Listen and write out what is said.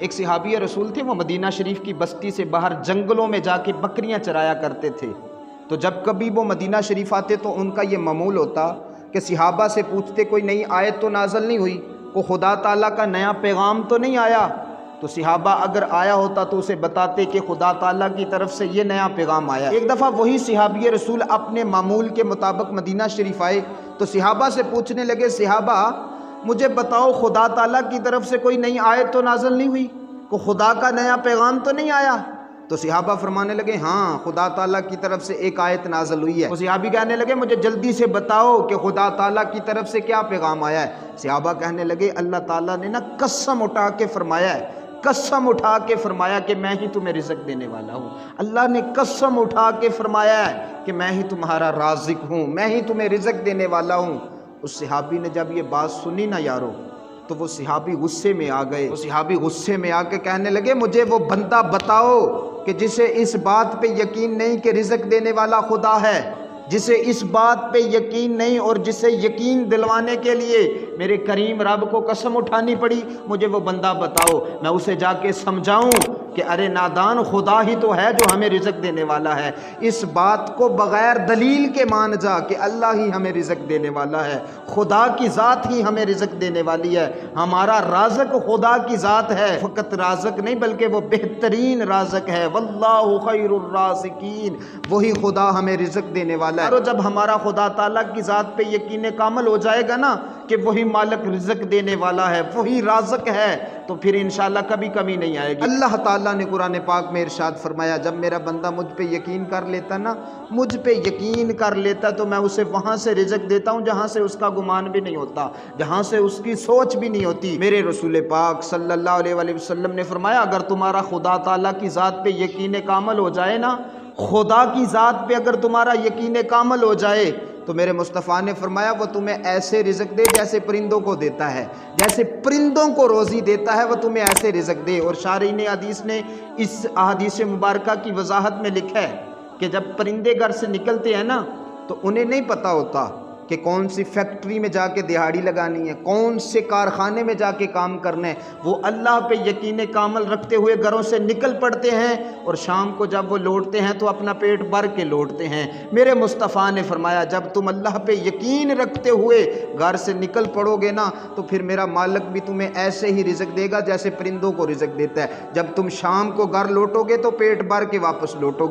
ایک صحابی رسول تھے، وہ مدینہ شریف کی بستی سے باہر جنگلوں میں جا کے بکریاں چرایا کرتے تھے۔ تو جب کبھی وہ مدینہ شریف آتے تو ان کا یہ معمول ہوتا کہ صحابہ سے پوچھتے کوئی نئی آیت تو نازل نہیں ہوئی، کوئی خدا تعالیٰ کا نیا پیغام تو نہیں آیا؟ تو صحابہ اگر آیا ہوتا تو اسے بتاتے کہ خدا تعالیٰ کی طرف سے یہ نیا پیغام آیا۔ ایک دفعہ وہی صحابی رسول اپنے معمول کے مطابق مدینہ شریف آئے تو صحابہ سے پوچھنے لگے، صحابہ مجھے بتاؤ خدا تعالیٰ کی طرف سے کوئی نئی آیت تو نازل نہیں ہوئی، کوئی خدا کا نیا پیغام تو نہیں آیا؟ تو صحابہ فرمانے لگے ہاں خدا تعالیٰ کی طرف سے ایک آیت نازل ہوئی ہے۔ تو صحابی کہنے لگے مجھے جلدی سے بتاؤ کہ خدا تعالیٰ کی طرف سے کیا پیغام آیا ہے؟ صحابہ کہنے لگے اللہ تعالیٰ نے قسم اٹھا کے فرمایا ہے، قسم اٹھا کے فرمایا کہ میں ہی تمہیں رزق دینے والا ہوں۔ اللہ نے قسم اٹھا کے فرمایا ہے کہ میں ہی تمہارا رازق ہوں، میں ہی تمہیں رزق دینے والا ہوں۔ اس صحابی نے جب یہ بات سنی نا یارو، تو وہ صحابی غصے میں آ گئے۔ وہ صحابی غصے میں آ کے کہنے لگے مجھے وہ بندہ بتاؤ کہ جسے اس بات پہ یقین نہیں کہ رزق دینے والا خدا ہے، جسے اس بات پہ یقین نہیں اور جسے یقین دلوانے کے لیے میرے کریم رب کو قسم اٹھانی پڑی، مجھے وہ بندہ بتاؤ، میں اسے جا کے سمجھاؤں کہ ارے نادان خدا ہی تو ہے جو ہمیں رزق دینے والا ہے۔ اس بات کو بغیر دلیل کے مان جا کہ اللہ ہی ہمیں رزق دینے والا ہے، خدا کی ذات ہی ہمیں رزق دینے والی ہے، ہمارا رازق خدا کی ذات ہے، فقط رازق نہیں بلکہ وہ بہترین رازق ہے، واللہ خیر الرازقین، وہی خدا ہمیں رزق دینے والا ہے۔ اور جب ہمارا خدا تعالیٰ کی ذات پہ یقین کامل ہو جائے گا نا کہ وہی مالک رزق دینے والا ہے، وہی رازق ہے، تو پھر انشاءاللہ کبھی کمی نہیں آئے گی۔ اللہ تعالیٰ نے قرآن پاک میں ارشاد فرمایا جب میرا بندہ مجھ پہ یقین کر لیتا نا، مجھ پہ یقین کر لیتا تو میں اسے وہاں سے رزق دیتا ہوں جہاں سے اس کا گمان بھی نہیں ہوتا، جہاں سے اس کی سوچ بھی نہیں ہوتی۔ میرے رسول پاک صلی اللہ علیہ وآلہ وسلم نے فرمایا اگر تمہارا خدا تعالیٰ کی ذات پہ یقین کامل ہو جائے نا، خدا کی ذات پہ اگر تمہارا یقین کامل ہو جائے تو میرے مصطفیٰ نے فرمایا وہ تمہیں ایسے رزق دے جیسے پرندوں کو دیتا ہے، جیسے پرندوں کو روزی دیتا ہے وہ تمہیں ایسے رزق دے۔ اور شارحین حدیث نے اس احادیث مبارکہ کی وضاحت میں لکھا ہے کہ جب پرندے گھر سے نکلتے ہیں نا تو انہیں نہیں پتہ ہوتا کہ کون سی فیکٹری میں جا کے دہاڑی لگانی ہے، کون سے کارخانے میں جا کے کام کرنا ہے، وہ اللہ پہ یقین کامل رکھتے ہوئے گھروں سے نکل پڑتے ہیں اور شام کو جب وہ لوٹتے ہیں تو اپنا پیٹ بھر کے لوٹتے ہیں۔ میرے مصطفیٰ نے فرمایا جب تم اللہ پہ یقین رکھتے ہوئے گھر سے نکل پڑو گے نا تو پھر میرا مالک بھی تمہیں ایسے ہی رزق دے گا جیسے پرندوں کو رزق دیتا ہے، جب تم شام کو گھر لوٹو گے تو پیٹ بھر کے واپس لوٹو گے۔